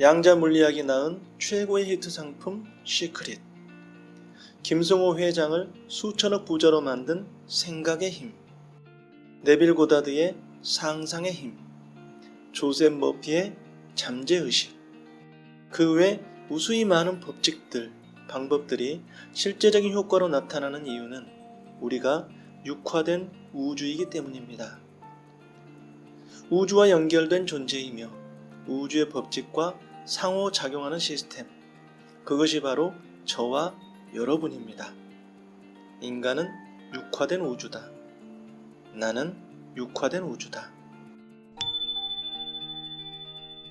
양자 물리학이 낳은 최고의 히트 상품 시크릿. 김승호 회장을 수천억 부자로 만든 생각의 힘. 네빌 고다드의 상상의 힘. 조셉 머피의 잠재의식. 그 외 무수히 많은 법칙들, 방법들이 실제적인 효과로 나타나는 이유는 우리가 육화된 우주이기 때문입니다. 우주와 연결된 존재이며 우주의 법칙과 상호작용하는 시스템, 그것이 바로 저와 여러분입니다. 인간은 육화된 우주다. 나는 육화된 우주다.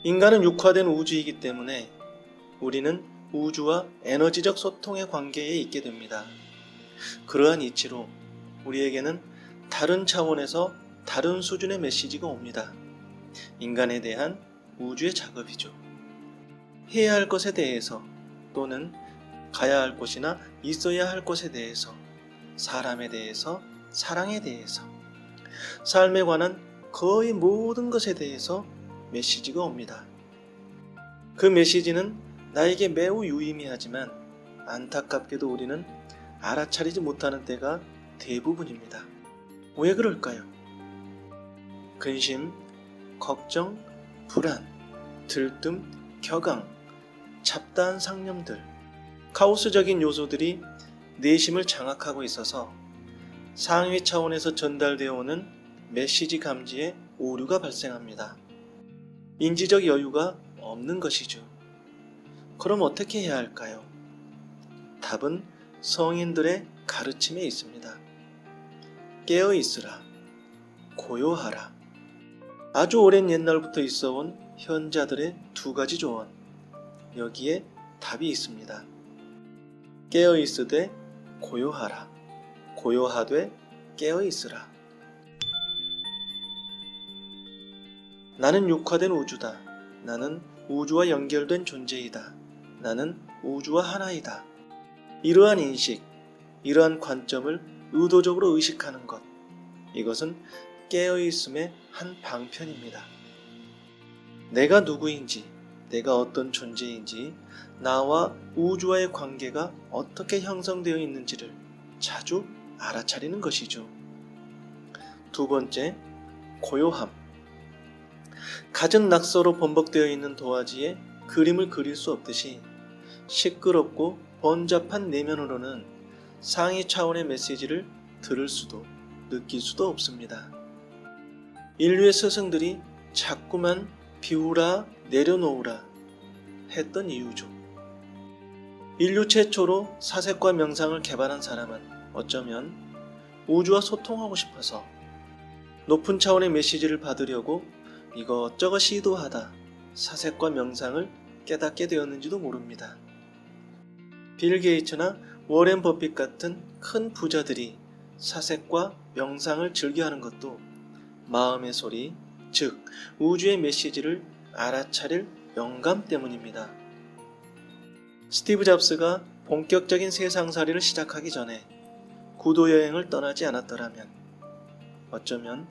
인간은 육화된 우주이기 때문에 우리는 우주와 에너지적 소통의 관계에 있게 됩니다. 그러한 이치로 우리에게는 다른 차원에서 다른 수준의 메시지가 옵니다. 인간에 대한 우주의 작업이죠. 해야 할 것에 대해서 또는 가야 할 곳이나 있어야 할 것에 대해서, 사람에 대해서, 사랑에 대해서, 삶에 관한 거의 모든 것에 대해서 메시지가 옵니다. 그 메시지는 나에게 매우 유의미하지만 안타깝게도 우리는 알아차리지 못하는 때가 대부분입니다. 왜 그럴까요? 근심, 걱정, 불안, 들뜸, 격앙, 잡다한 상념들, 카오스적인 요소들이 내심을 장악하고 있어서 상위 차원에서 전달되어 오는 메시지 감지에 오류가 발생합니다. 인지적 여유가 없는 것이죠. 그럼 어떻게 해야 할까요? 답은 성인들의 가르침에 있습니다. 깨어 있으라, 고요하라. 아주 오랜 옛날부터 있어온 현자들의 두 가지 조언, 여기에 답이 있습니다. 깨어 있으되 고요하라, 고요하되 깨어 있으라. 나는 육화된 우주다. 나는 우주와 연결된 존재이다. 나는 우주와 하나이다. 이러한 인식, 이러한 관점을 의도적으로 의식하는 것, 이것은 깨어있음의 한 방편입니다. 내가 누구인지, 내가 어떤 존재인지, 나와 우주와의 관계가 어떻게 형성되어 있는지를 자주 알아차리는 것이죠. 두 번째, 고요함. 갖은 낙서로 번복되어 있는 도화지에 그림을 그릴 수 없듯이 시끄럽고 번잡한 내면으로는 상위 차원의 메시지를 들을 수도 느낄 수도 없습니다. 인류의 스승들이 자꾸만 비우라 내려놓으라 했던 이유죠. 인류 최초로 사색과 명상을 개발한 사람은 어쩌면 우주와 소통하고 싶어서 높은 차원의 메시지를 받으려고 이것저것 시도하다 사색과 명상을 깨닫게 되었는지도 모릅니다. 빌 게이츠나 워렌 버핏 같은 큰 부자들이 사색과 명상을 즐겨하는 것도 마음의 소리, 즉 우주의 메시지를 알아차릴 영감 때문입니다. 스티브 잡스가 본격적인 세상살이를 시작하기 전에 구도여행을 떠나지 않았더라면 어쩌면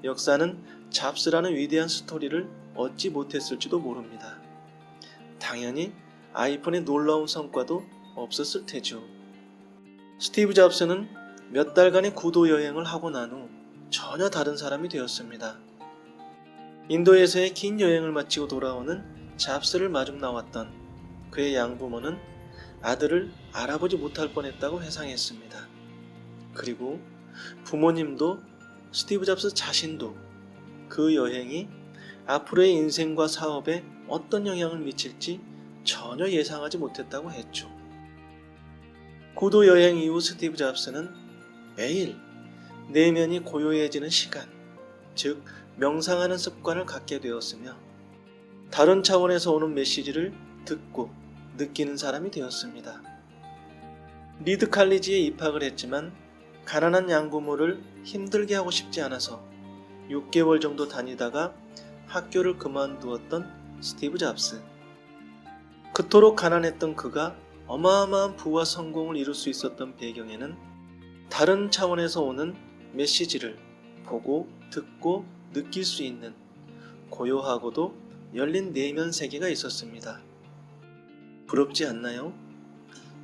역사는 잡스라는 위대한 스토리를 얻지 못했을지도 모릅니다. 당연히 아이폰의 놀라운 성과도 없었을 테죠. 스티브 잡스는 몇 달간의 구도여행을 하고 난 후 전혀 다른 사람이 되었습니다. 인도에서의 긴 여행을 마치고 돌아오는 잡스를 마중 나왔던 그의 양부모는 아들을 알아보지 못할 뻔했다고 회상했습니다. 그리고 부모님도 스티브 잡스 자신도 그 여행이 앞으로의 인생과 사업에 어떤 영향을 미칠지 전혀 예상하지 못했다고 했죠. 구도 여행 이후 스티브 잡스는 매일 내면이 고요해지는 시간, 즉 명상하는 습관을 갖게 되었으며 다른 차원에서 오는 메시지를 듣고 느끼는 사람이 되었습니다. 리드 칼리지에 입학을 했지만 가난한 양부모를 힘들게 하고 싶지 않아서 6개월 정도 다니다가 학교를 그만두었던 스티브 잡스. 그토록 가난했던 그가 어마어마한 부와 성공을 이룰 수 있었던 배경에는 다른 차원에서 오는 메시지를 보고 듣고 느낄 수 있는 고요하고도 열린 내면 세계가 있었습니다. 부럽지 않나요?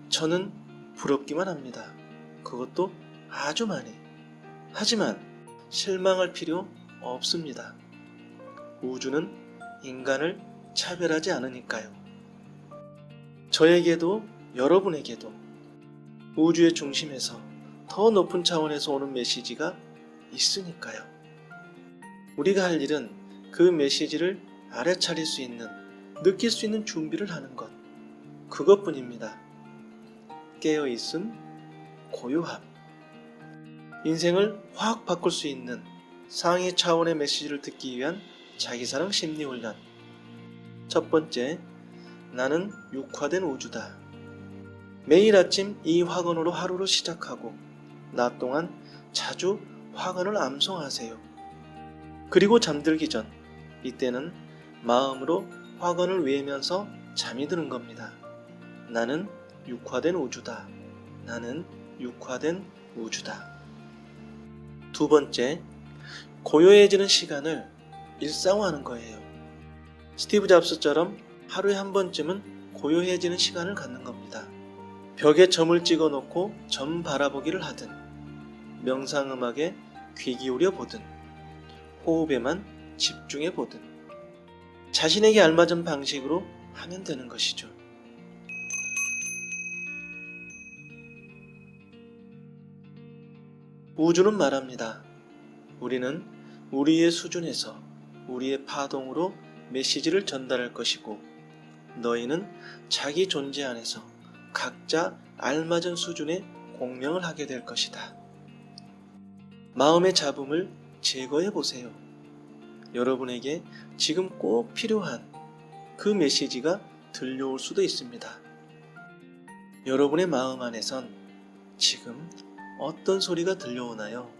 저는 부럽기만 합니다. 그것도 아주 많이. 하지만 실망할 필요 없습니다. 우주는 인간을 차별하지 않으니까요. 저에게도 여러분에게도 우주의 중심에서 더 높은 차원에서 오는 메시지가 있으니까요. 우리가 할 일은 그 메시지를 알아차릴 수 있는, 느낄 수 있는 준비를 하는 것. 그것뿐입니다. 깨어있음, 고요함. 인생을 확 바꿀 수 있는 상위 차원의 메시지를 듣기 위한 자기사랑 심리훈련. 첫 번째, 나는 육화된 우주다. 매일 아침 이 화건으로 하루를 시작하고 낮 동안 자주 화건을 암송하세요. 그리고 잠들기 전 이때는 마음으로 화건을 외우면서 잠이 드는 겁니다. 나는 육화된 우주다. 나는 육화된 우주다. 두 번째, 고요해지는 시간을 일상화하는 거예요. 스티브 잡스처럼 하루에 한 번쯤은 고요해지는 시간을 갖는 겁니다. 벽에 점을 찍어 놓고 점 바라보기를 하든, 명상음악에 귀 기울여 보든, 호흡에만 집중해 보든, 자신에게 알맞은 방식으로 하면 되는 것이죠. 우주는 말합니다. 우리는 우리의 수준에서 우리의 파동으로 메시지를 전달할 것이고, 너희는 자기 존재 안에서 각자 알맞은 수준의 공명을 하게 될 것이다. 마음의 잡음을 제거해 보세요. 여러분에게 지금 꼭 필요한 그 메시지가 들려올 수도 있습니다. 여러분의 마음 안에선 지금 어떤 소리가 들려오나요?